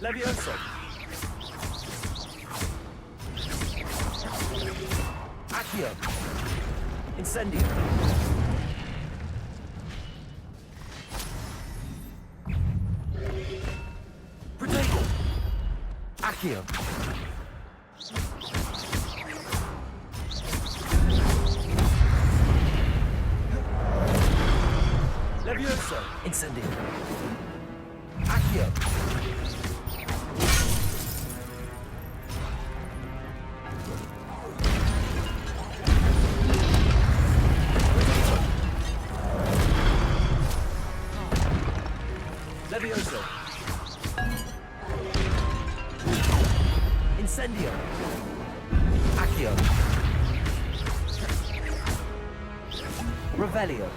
Levioso. Accio. Incendio. Protego. Accio. Levioso. Incendio. Accio. Levioso. Incendio. Accio. Revelio.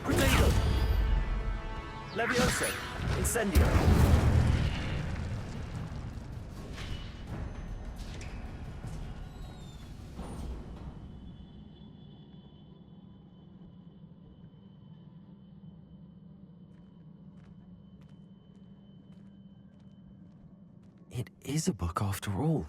Protego. Levioso. Incendio. It is a book after all.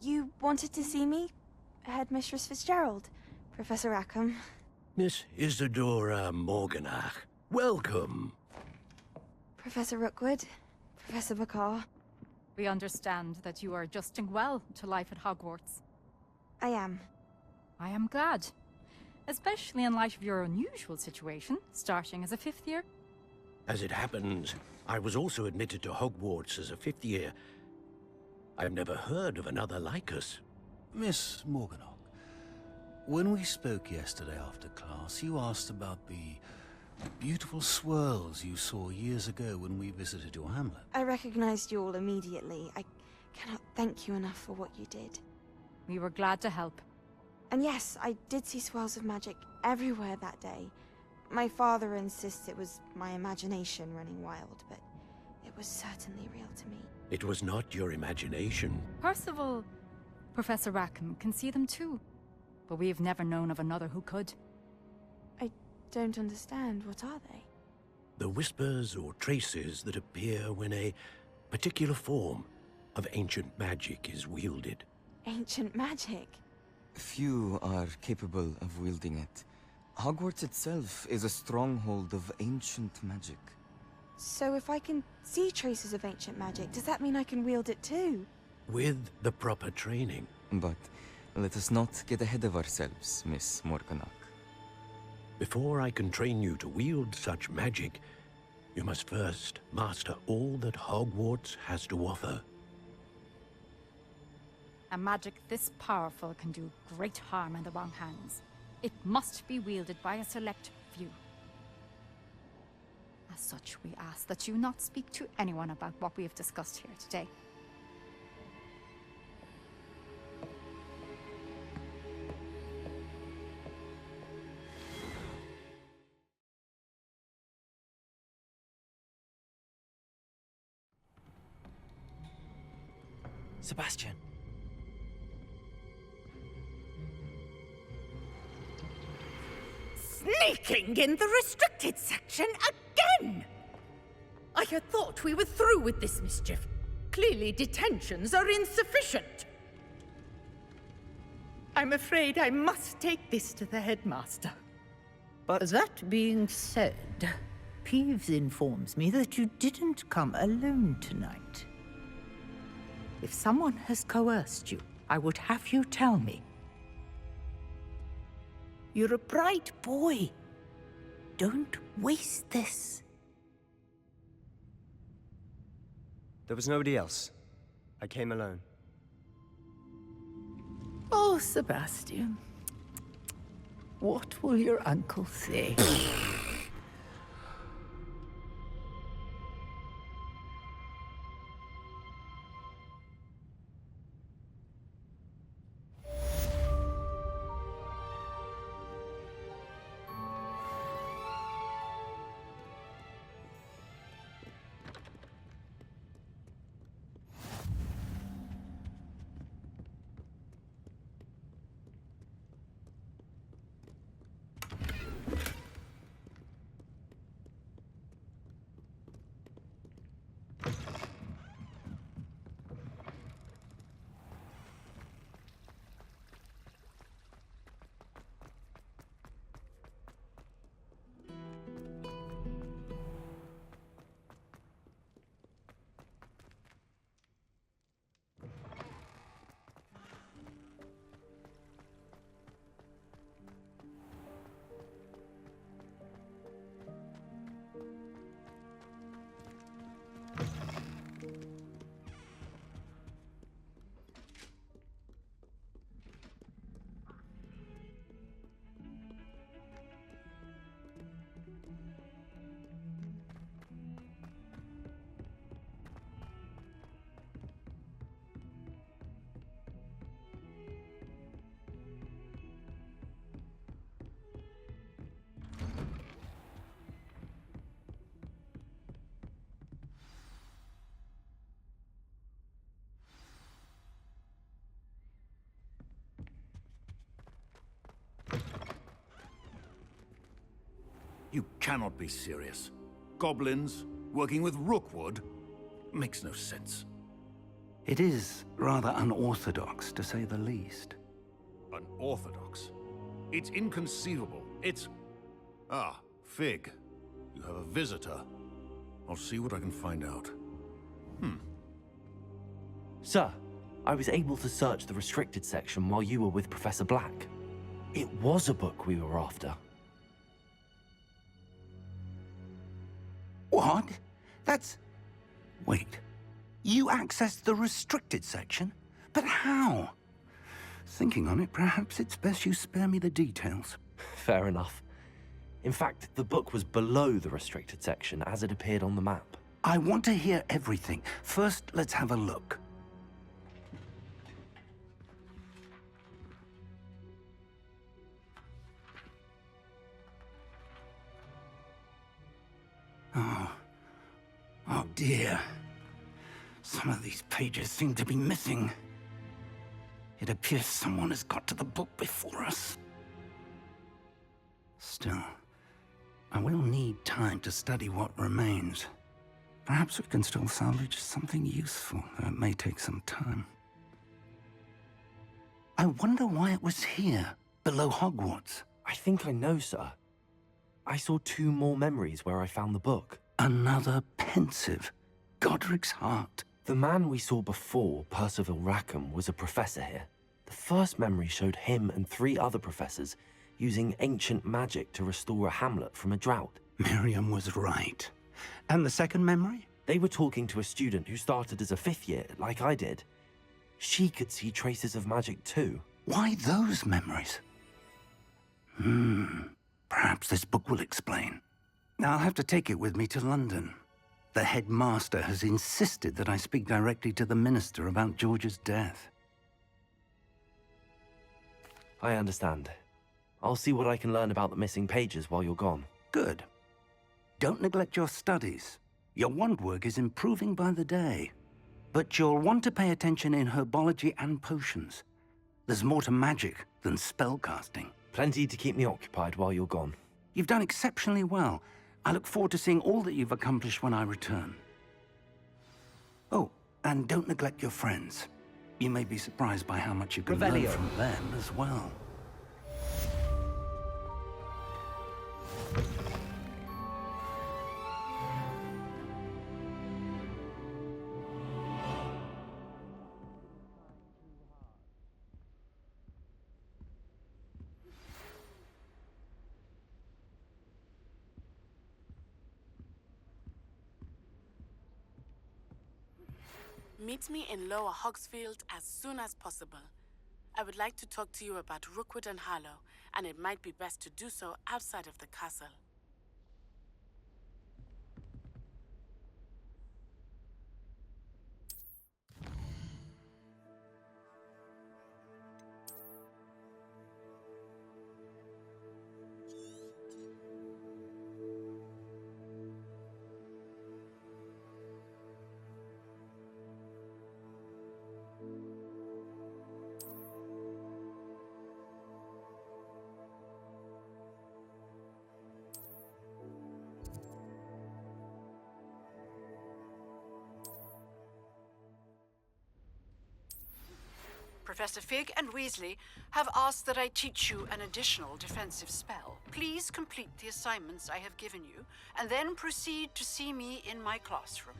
You wanted to see me? Headmistress Fitzgerald, Professor Rackham. Miss Isadora Morganach, welcome. Professor Rookwood, Professor Bakar. We understand that you are adjusting well to life at Hogwarts. I am. I am glad. Especially in light of your unusual situation, starting as a fifth year. As it happens, I was also admitted to Hogwarts as a fifth year. I've never heard of another like us. Miss Morganach, when we spoke yesterday after class, you asked about the beautiful swirls you saw years ago when we visited your hamlet. I recognized you all immediately. I cannot thank you enough for what you did. We were glad to help. And yes, I did see swirls of magic everywhere that day. My father insists it was my imagination running wild, but it was certainly real to me. It was not your imagination. Percival, Professor Rackham can see them too. But we have never known of another who could. I don't understand. What are they? The whispers or traces that appear when a particular form of ancient magic is wielded. ancient magic. Few are capable of wielding it. Hogwarts itself is a stronghold of ancient magic. So if I can see traces of ancient magic, does that mean I can wield it too? With the proper training. But let us not get ahead of ourselves, Miss Morganach. Before I can train you to wield such magic, you must first master all that Hogwarts has to offer. A magic this powerful can do great harm in the wrong hands. It must be wielded by a select few. As such, we ask that you not speak to anyone about what we have discussed here today. Sebastian. Sneaking in the restricted section again! I had thought we were through with this mischief. Clearly detentions are insufficient. I'm afraid I must take this to the headmaster. But that being said, Peeves informs me that you didn't come alone tonight. If someone has coerced you, I would have you tell me. You're a bright boy. Don't waste this. There was nobody else. I came alone. Oh, Sebastian. What will your uncle say? You cannot be serious. Goblins working with Rookwood? Makes no sense. It is rather unorthodox, to say the least. Unorthodox? It's inconceivable. It's... Ah, Fig. You have a visitor. I'll see what I can find out. Sir, I was able to search the restricted section while you were with Professor Black. It was a book we were after. What? That's... Wait. You accessed the restricted section? But how? Thinking on it, perhaps it's best you spare me the details. Fair enough. In fact, the book was below the restricted section as it appeared on the map. I want to hear everything. First, let's have a look. Oh dear. Some of these pages seem to be missing. It appears someone has got to the book before us. Still, I will need time to study what remains. Perhaps we can still salvage something useful, though it may take some time. I wonder why it was here, below Hogwarts. I think I know, sir. I saw 2 more memories where I found the book. Another pensive. Godric's heart. The man we saw before, Percival Rackham, was a professor here. The first memory showed him and 3 other professors using ancient magic to restore a hamlet from a drought. Miriam was right. And the second memory? They were talking to a student who started as a 5th year, like I did. She could see traces of magic too. Why those memories? Perhaps this book will explain. I'll have to take it with me to London. The headmaster has insisted that I speak directly to the minister about George's death. I understand. I'll see what I can learn about the missing pages while you're gone. Good. Don't neglect your studies. Your wand work is improving by the day. But you'll want to pay attention in herbology and potions. There's more to magic than spellcasting. Plenty to keep me occupied while you're gone. You've done exceptionally well. I look forward to seeing all that you've accomplished when I return. Oh, and don't neglect your friends. You may be surprised by how much you can learn from them as well. Meet me in Lower Hogsfield as soon as possible. I would like to talk to you about Rookwood and Harlow, and it might be best to do so outside of the castle. Professor Fig and Weasley have asked that I teach you an additional defensive spell. Please complete the assignments I have given you, and then proceed to see me in my classroom.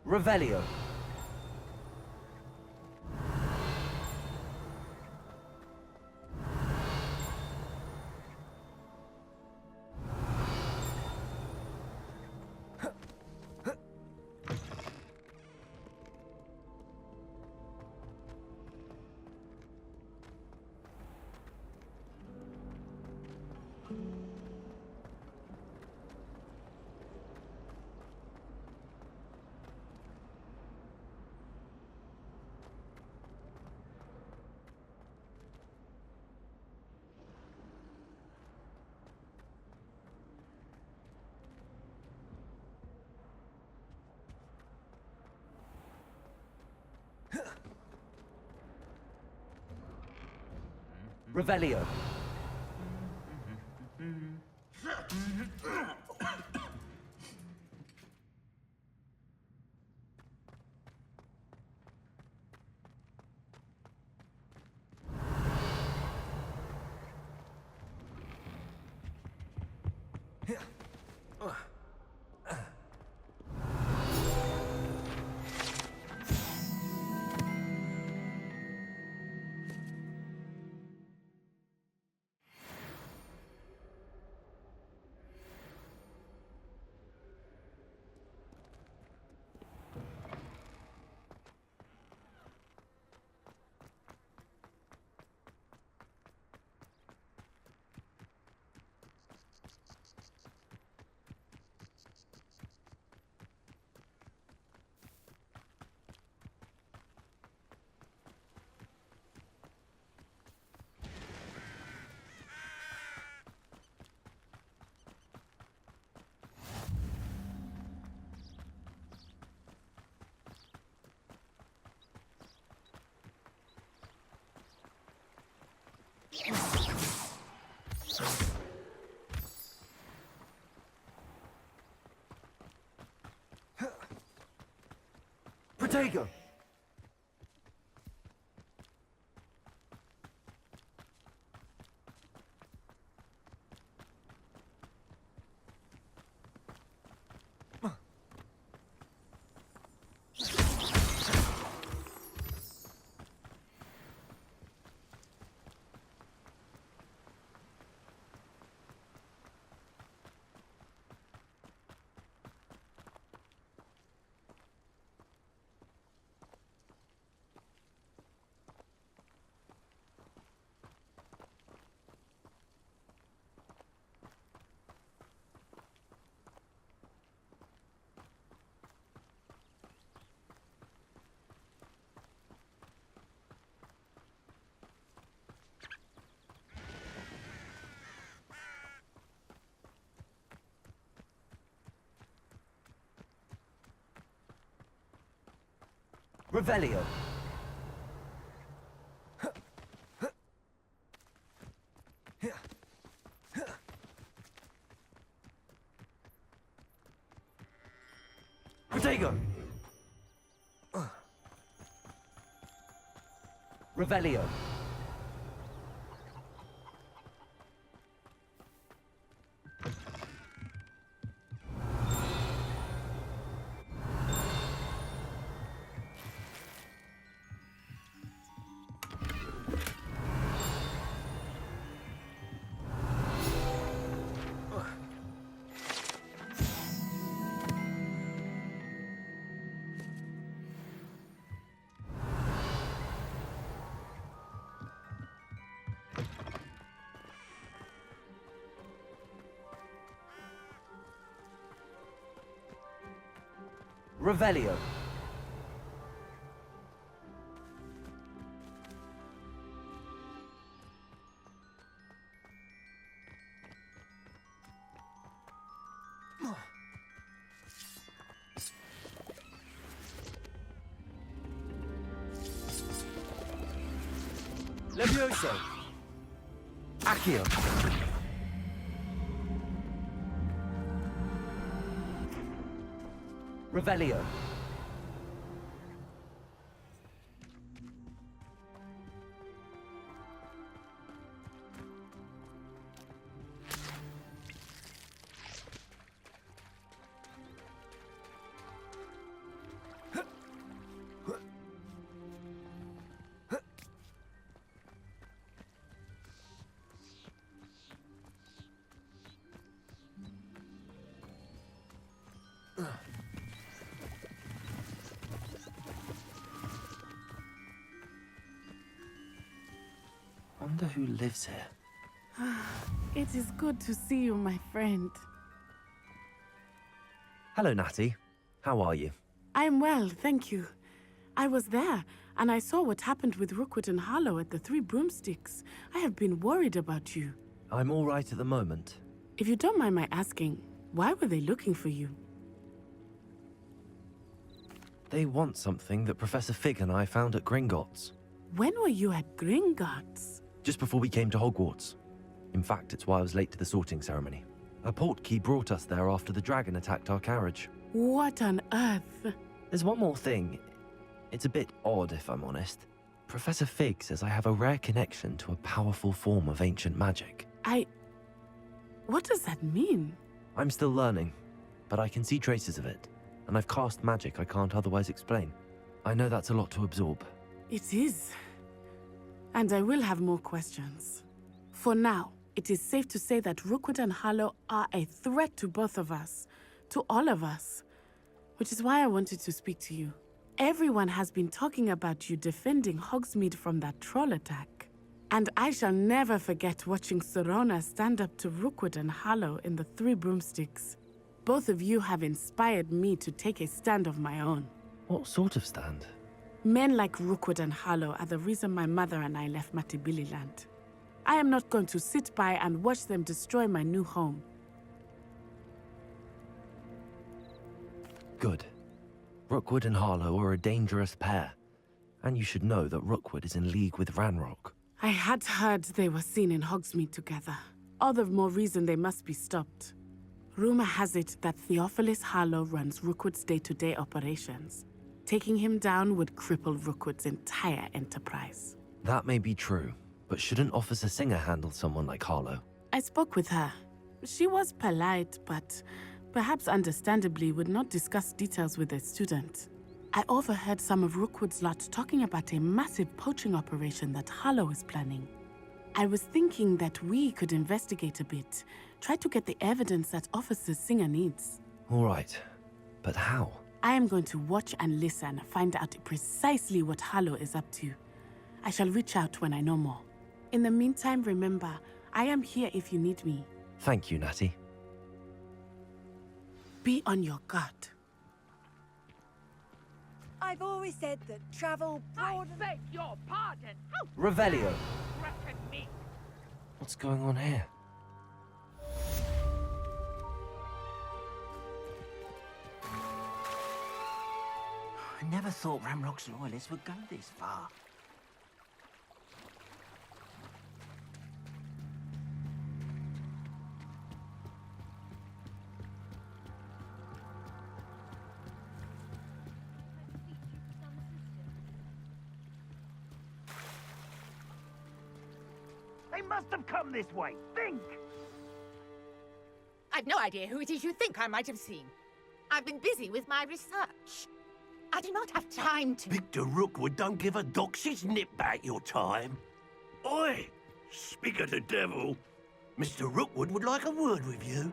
Revelio. Revelio. Protego! Revelio. Protego. Revelio. Revelio. Levioso. Accio. Revelio. Wonder who lives here. It is good to see you, my friend. Hello, Natty. How are you? I'm well, thank you. I was there, and I saw what happened with Rookwood and Harlow at the Three Broomsticks. I have been worried about you. I'm all right at the moment. If you don't mind my asking, why were they looking for you? They want something that Professor Fig and I found at Gringotts. When were you at Gringotts? Just before we came to Hogwarts. In fact, it's why I was late to the sorting ceremony. A portkey brought us there after the dragon attacked our carriage. What on earth? There's one more thing. It's a bit odd, if I'm honest. Professor Fig says I have a rare connection to a powerful form of ancient magic. What does that mean? I'm still learning, but I can see traces of it, and I've cast magic I can't otherwise explain. I know that's a lot to absorb. It is. And I will have more questions. For now, it is safe to say that Rookwood and Harlow are a threat to both of us, to all of us, which is why I wanted to speak to you. Everyone has been talking about you defending Hogsmeade from that troll attack. And I shall never forget watching Sorona stand up to Rookwood and Harlow in the Three Broomsticks. Both of you have inspired me to take a stand of my own. What sort of stand? Men like Rookwood and Harlow are the reason my mother and I left Matabeleland. I am not going to sit by and watch them destroy my new home. Good. Rookwood and Harlow are a dangerous pair. And you should know that Rookwood is in league with Ranrock. I had heard they were seen in Hogsmeade together. All the more reason they must be stopped. Rumor has it that Theophilus Harlow runs Rookwood's day-to-day operations. Taking him down would cripple Rookwood's entire enterprise. That may be true, but shouldn't Officer Singer handle someone like Harlow? I spoke with her. She was polite, but perhaps understandably would not discuss details with a student. I overheard some of Rookwood's lot talking about a massive poaching operation that Harlow is planning. I was thinking that we could investigate a bit, try to get the evidence that Officer Singer needs. All right, but how? I am going to watch and listen, find out precisely what Harlow is up to. I shall reach out when I know more. In the meantime, remember, I am here if you need me. Thank you, Natty. Be on your guard. I've always said that travel broad... I beg your pardon! How Revelio. threaten me? What's going on here? I never thought Ramrock's loyalists would go this far. They must have come this way. Think! I've no idea who it is you think I might have seen. I've been busy with my research. I do not have time to... Victor Rookwood don't give a doxy's nip back your time. Oi! Speak of the devil. Mr. Rookwood would like a word with you.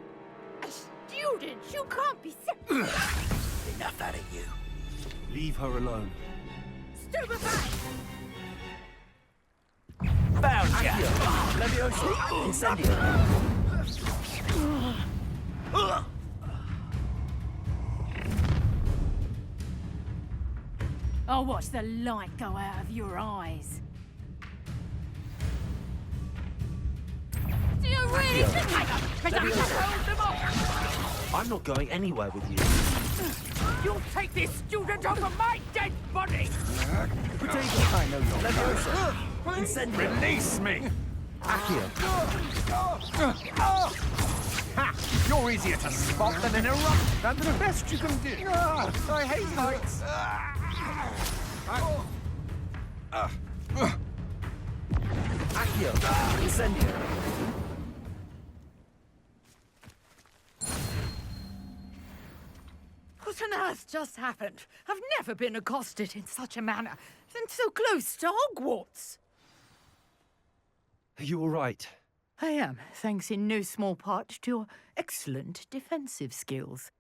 A student? You can't be Enough out of you. Leave her alone. Stupefy! Found ya! Leviosa! Incendio! I'll watch the light go out of your eyes. Do you really think I'm not going anywhere with you. You'll take this student over my dead body! I know you're Leviosa! Incendio! Release me! Accio. Ha! You're easier to spot than an erupt. That's the best you can do. I hate heights. Accio! Incendio! What on earth just happened? I've never been accosted in such a manner, and so close to Hogwarts. Are you all right? I am, thanks in no small part to your excellent defensive skills.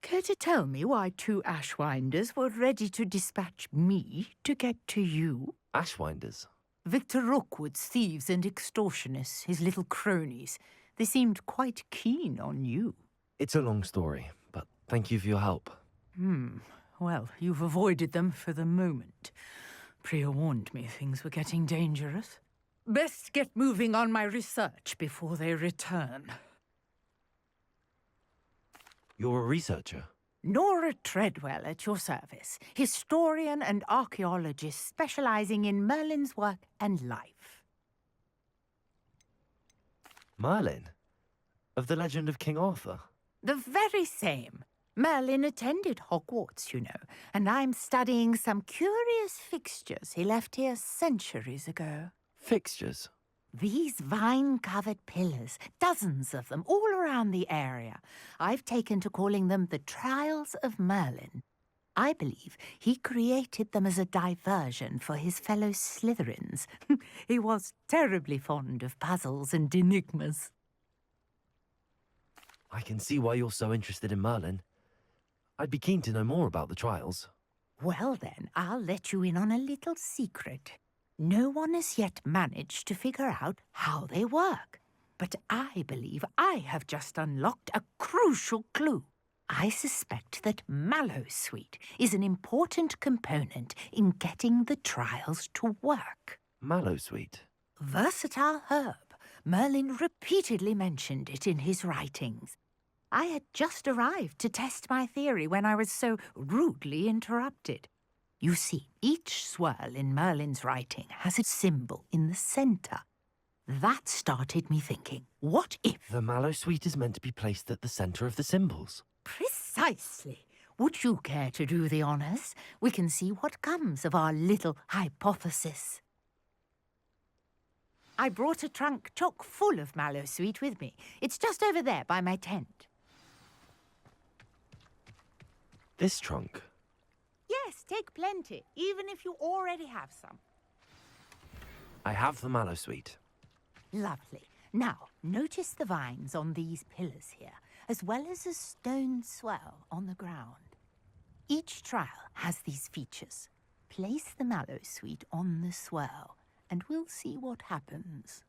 Care to tell me why 2 Ashwinders were ready to dispatch me to get to you? Ashwinders? Victor Rookwood's thieves and extortionists, his little cronies. They seemed quite keen on you. It's a long story, but thank you for your help. Well, you've avoided them for the moment. Priya warned me things were getting dangerous. Best get moving on my research before they return. You're a researcher? Nora Treadwell at your service, historian and archaeologist specializing in Merlin's work and life. Merlin? Of the legend of King Arthur? The very same. Merlin attended Hogwarts, you know, and I'm studying some curious fixtures he left here centuries ago. Fixtures? These vine-covered pillars, dozens of them, all around the area. I've taken to calling them the Trials of Merlin. I believe he created them as a diversion for his fellow Slytherins. He was terribly fond of puzzles and enigmas. I can see why you're so interested in Merlin. I'd be keen to know more about the trials. Well then, I'll let you in on a little secret. No one has yet managed to figure out how they work. But I believe I have just unlocked a crucial clue. I suspect that Mallowsweet is an important component in getting the trials to work. Mallowsweet? Versatile herb. Merlin repeatedly mentioned it in his writings. I had just arrived to test my theory when I was so rudely interrupted. You see, each swirl in Merlin's writing has a symbol in the centre. That started me thinking, what if... The Mallowsweet is meant to be placed at the centre of the symbols. Precisely. Would you care to do the honours? We can see what comes of our little hypothesis. I brought a trunk chock full of Mallowsweet with me. It's just over there by my tent. This trunk? Yes, take plenty, even if you already have some. I have the Mallowsweet. Lovely. Now, notice the vines on these pillars here, as well as a stone swell on the ground. Each trial has these features. Place the Mallowsweet on the swell, and we'll see what happens.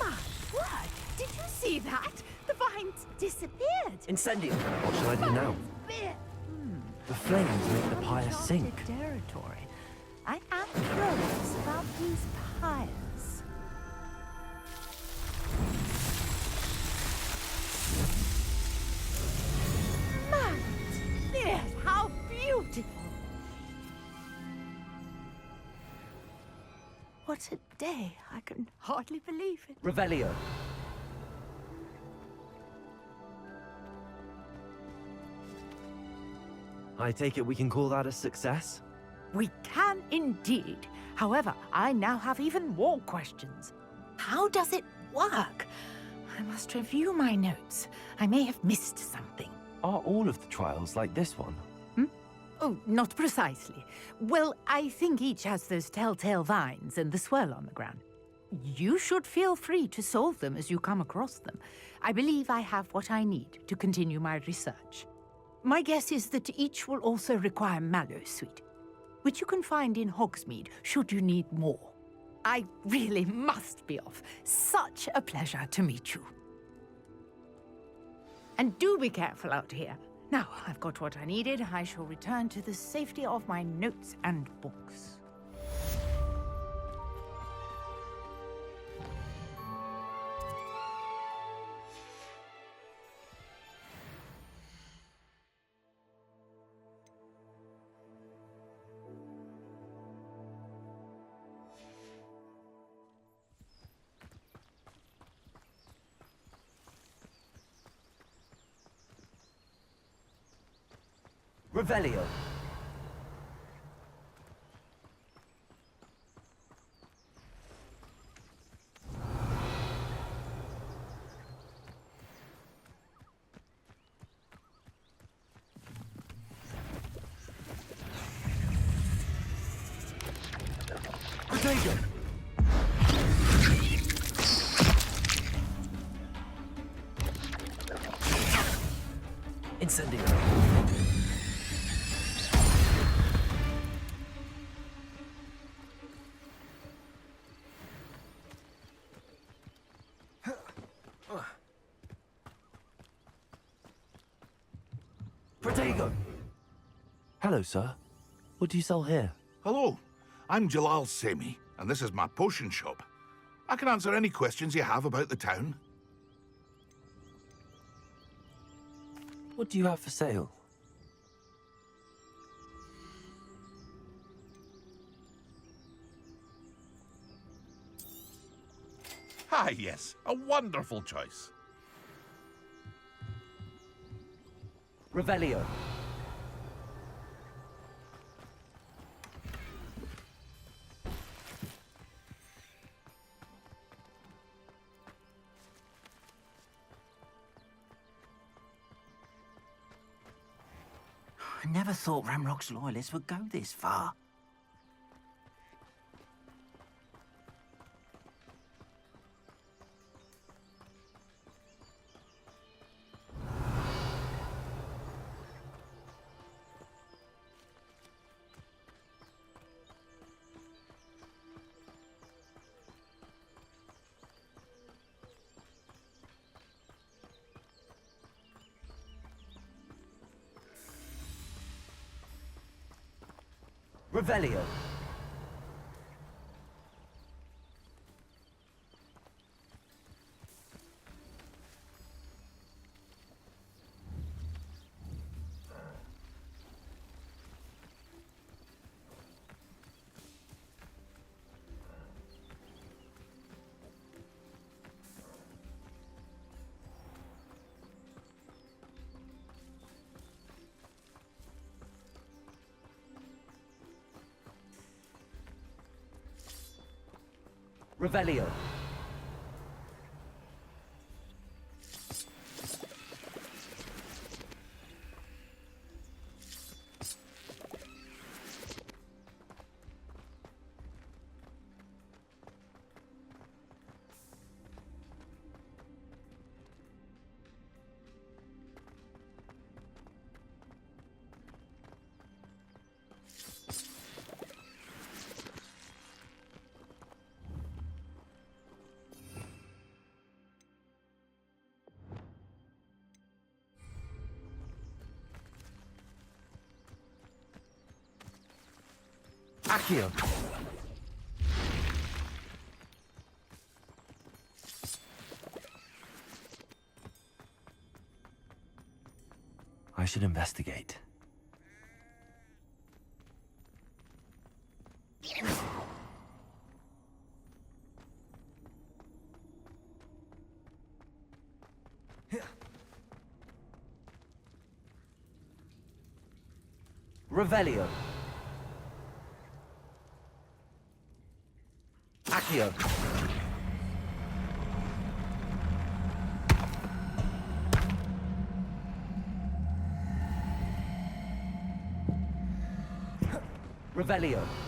My word! Did you see that? The vines disappeared. Incendio! What shall I do now? The flames make the pyre sink. Territory. I am curious about these pyres. Yes, how beautiful! What a day! I can hardly believe it. Revelio. I take it we can call that a success? We can indeed. However, I now have even more questions. How does it work? I must review my notes. I may have missed something. Are all of the trials like this one? Oh, not precisely. Well, I think each has those telltale vines and the swirl on the ground. You should feel free to solve them as you come across them. I believe I have what I need to continue my research. My guess is that each will also require Mallowsweet, which you can find in Hogsmeade should you need more. I really must be off. Such a pleasure to meet you. And do be careful out here. Now, I've got what I needed. I shall return to the safety of my notes and books. Revelio. Protego. Incendio. Protego! Hello, sir. What do you sell here? Hello, I'm Jalal Semi, and this is my potion shop. I can answer any questions you have about the town. What do you have for sale? Ah, yes, a wonderful choice. Revelio. I never thought Ramrock's loyalists would go this far. Revelio. Revelio. Accio. I should investigate. Revelio. Accio. Revelio.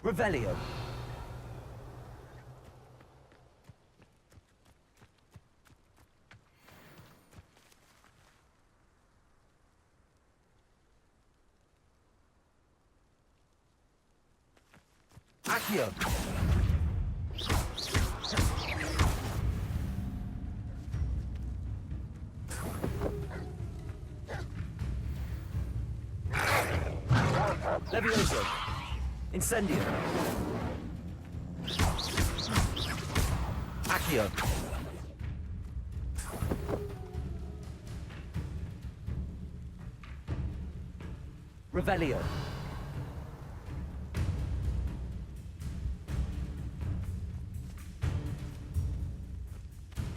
Revelio. Accio. Levioso! Incendio! Accio! Revelio!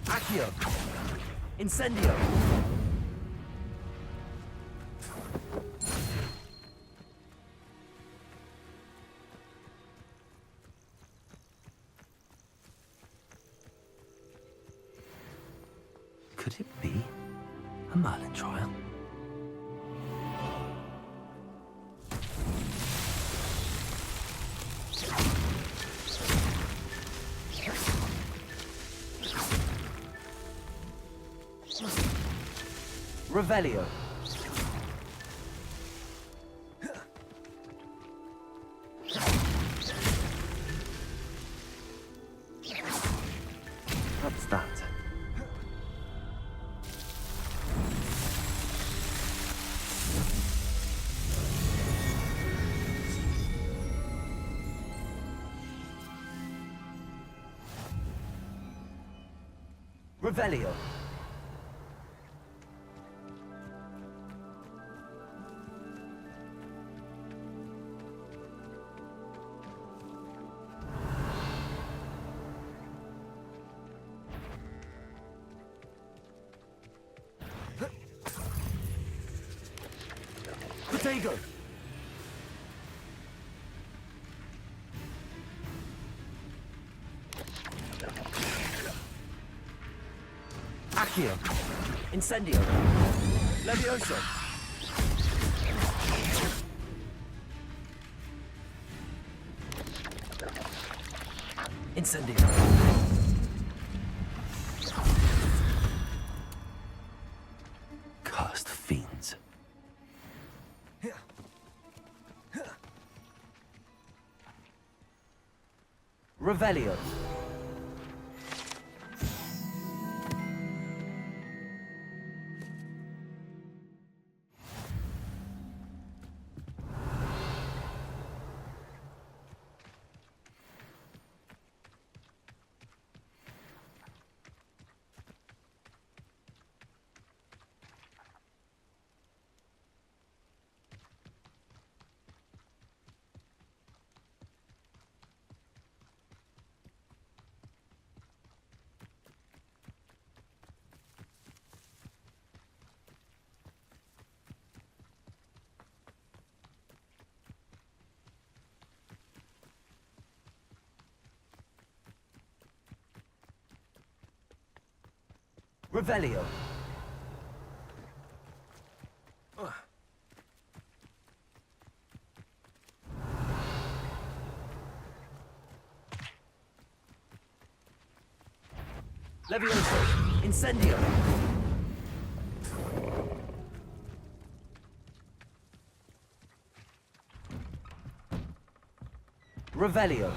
Accio! Incendio! Could it be a Merlin trial? Revelio! What's that? Revelio! Protego! Accio! Incendio! Levioso! Incendio! Cursed fiends. Revelio! Revelio! Levioso! Incendio! Revelio!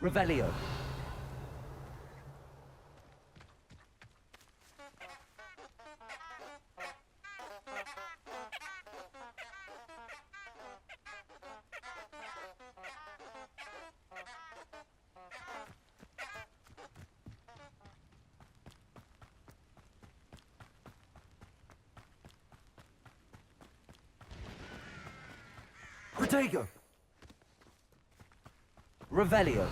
Revelio! Protego! Revelio!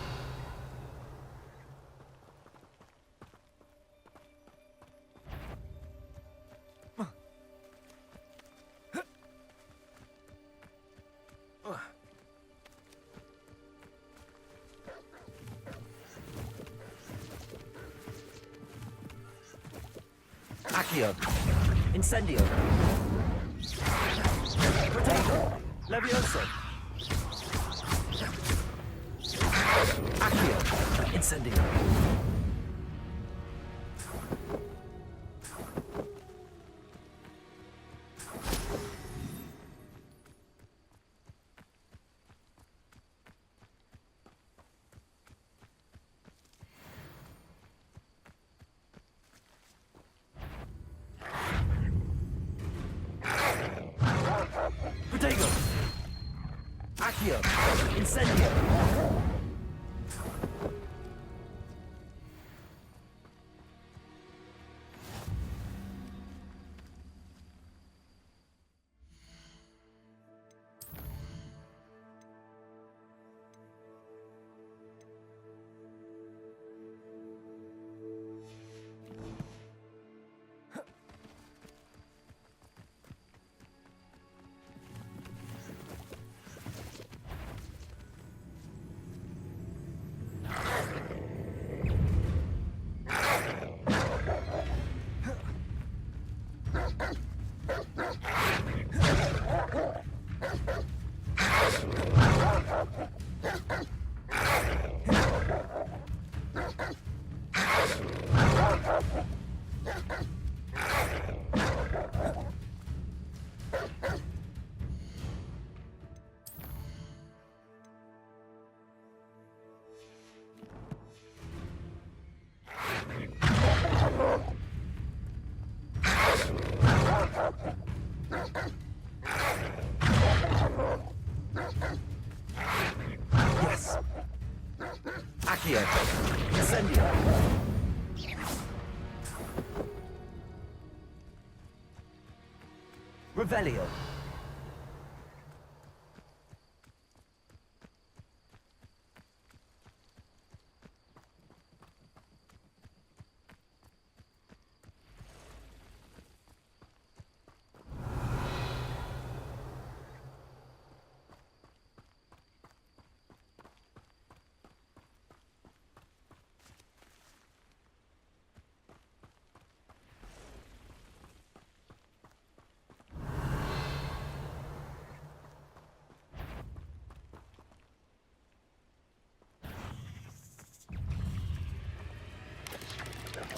Accio. Incendio. Protego. Levioso. Accio. Incendio. Protego. Accio. Incendio. Yes. Accio. Incendio. Revelio.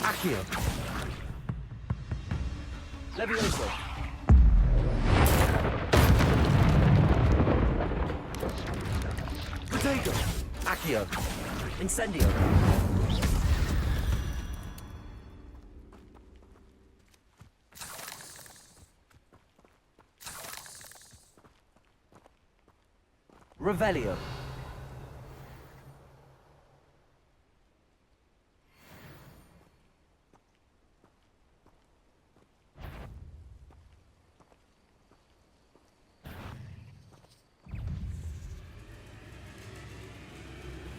Accio. Levioso. Protego. Accio. Incendio. Revelio.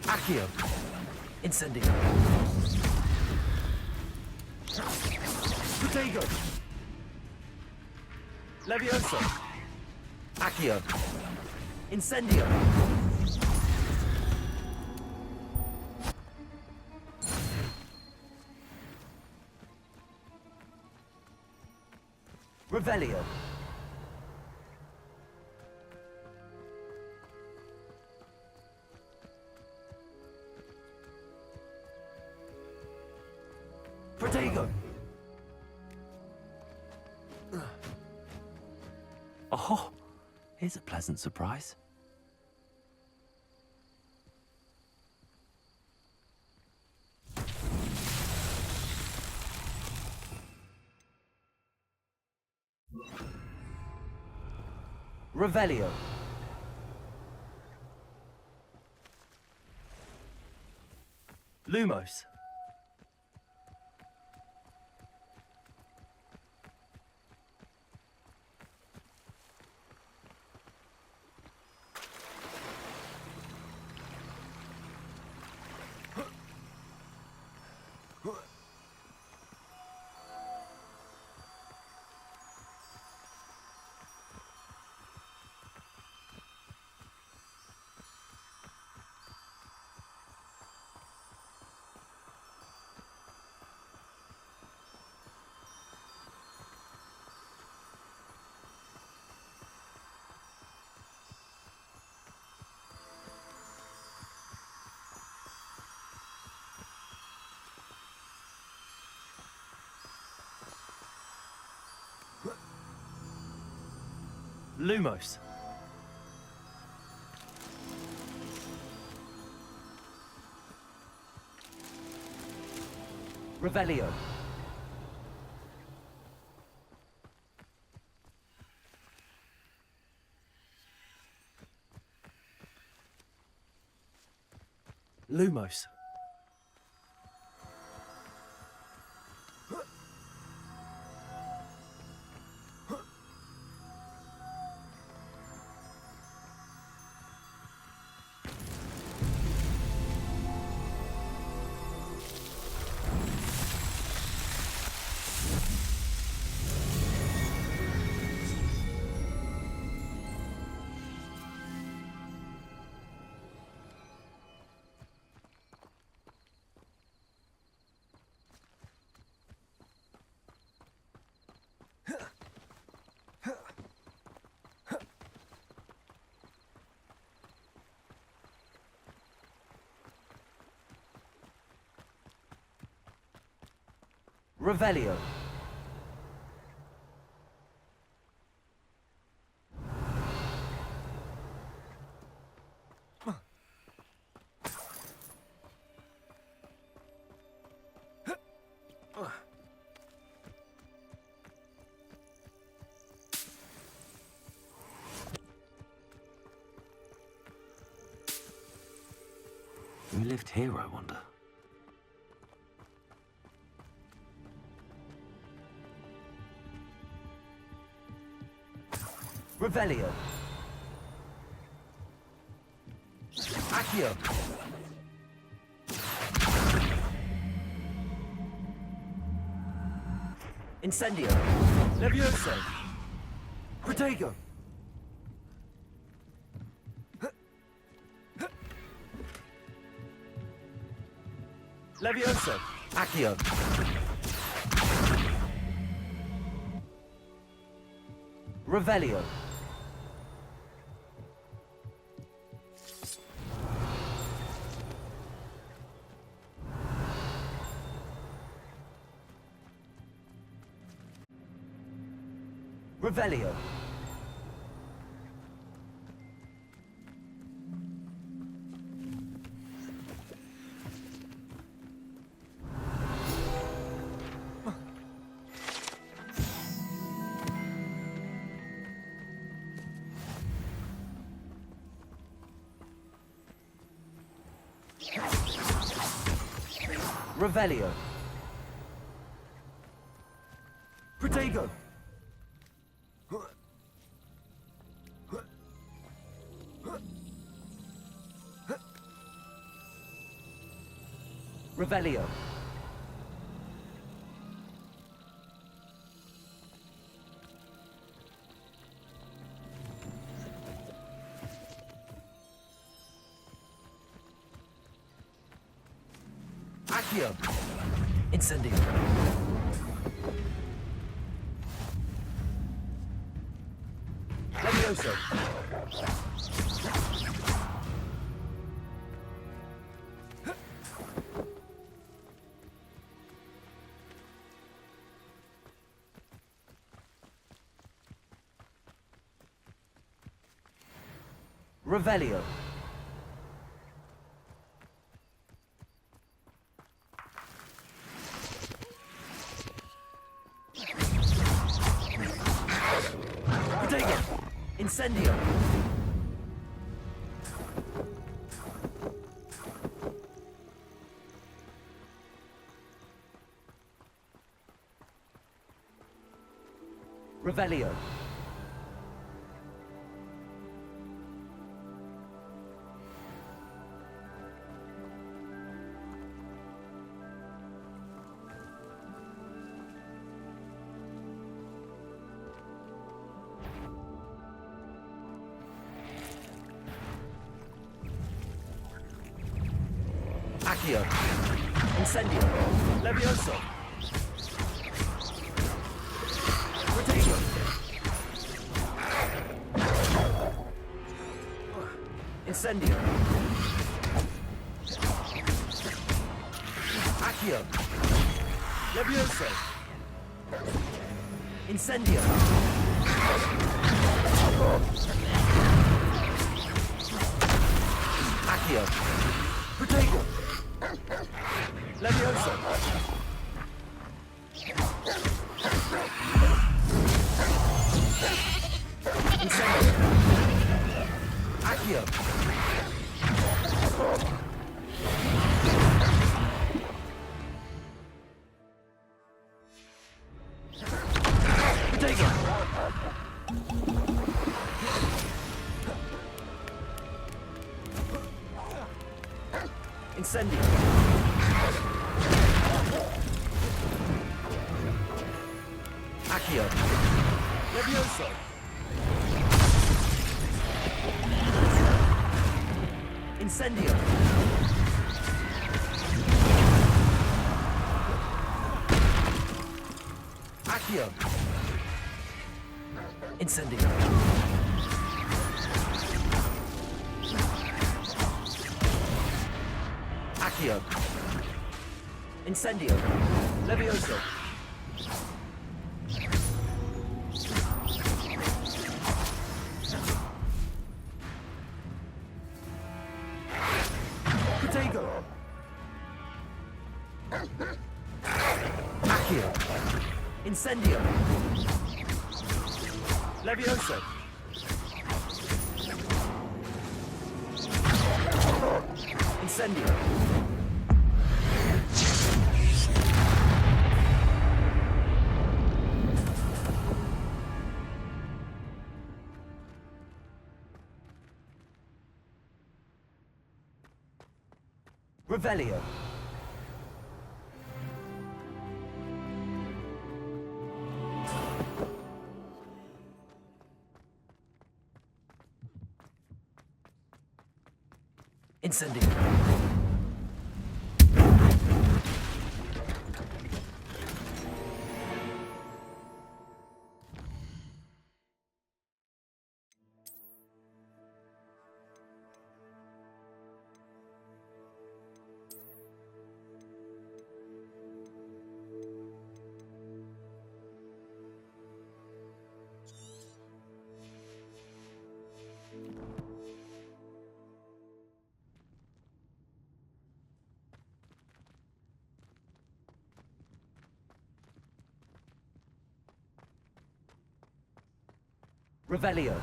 Accio. Incendio. Protego. Levioso. Accio. Incendio. Revelio. Protego. Oh, here's a pleasant surprise. Revelio. Lumos. Lumos. Revelio. Lumos. Revelio. Who lived here, I wonder? Revelio. Accio. Incendio. Levioso. Protego. Levioso. Accio. Revelio. Revelio. Revelio. Protego. Revelio. Accio. Incendio. Levioso. Revelio. Protego. Incendio. Revelio. Accio. Incendio. Levioso. Protego. Incendio. Accio. Levioso. Incendio. Accio. Protego. Levioso. Incendio. Accio. Protego. Incendio. Accio. Levioso. Incendio. Accio. Incendio. Accio. Incendio. Levioso. Protego. Accio. Incendio. Levioso. Incendio. Revelio. Incendio. Revelio.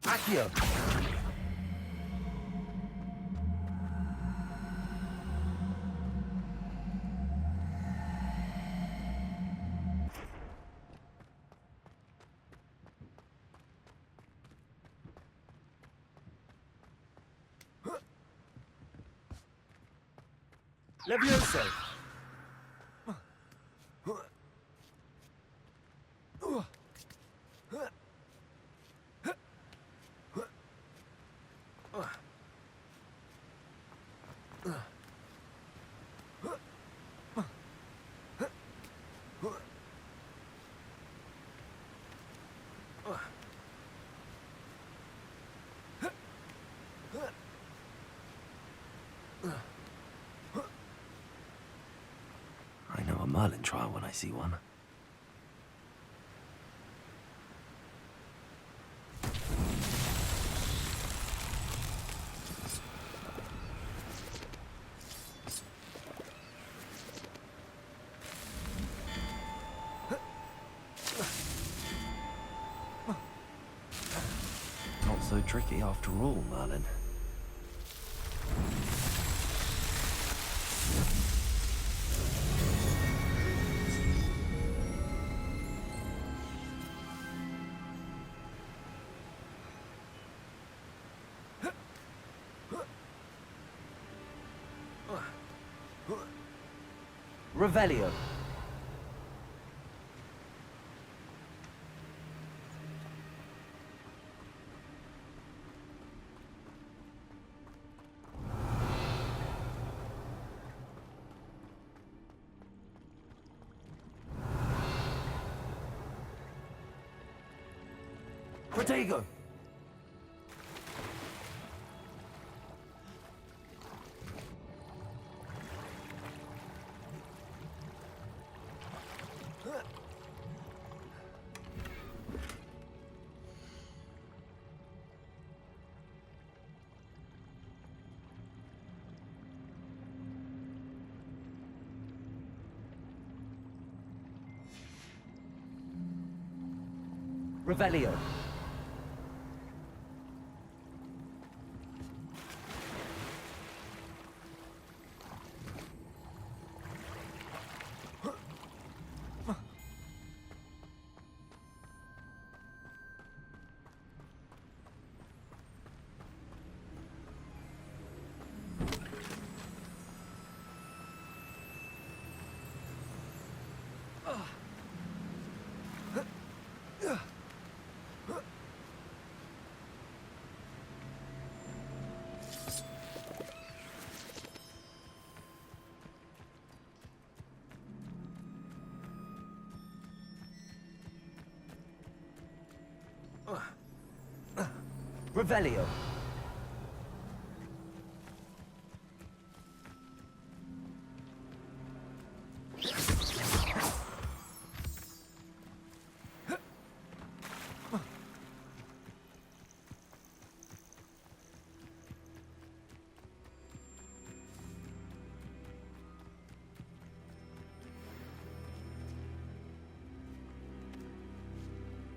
Accio. Levioso. I know a Merlin trial when I see one. Not so tricky after all, Merlin. Revelio. Protego. Revelio. Revelio.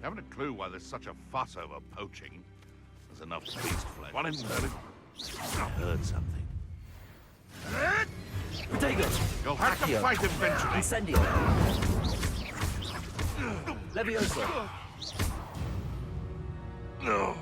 Haven't a clue why there's such a fuss over poaching. There's enough beast flesh. One in I heard something. Protego. You'll have to fight eventually. Incendio. Levioso. No.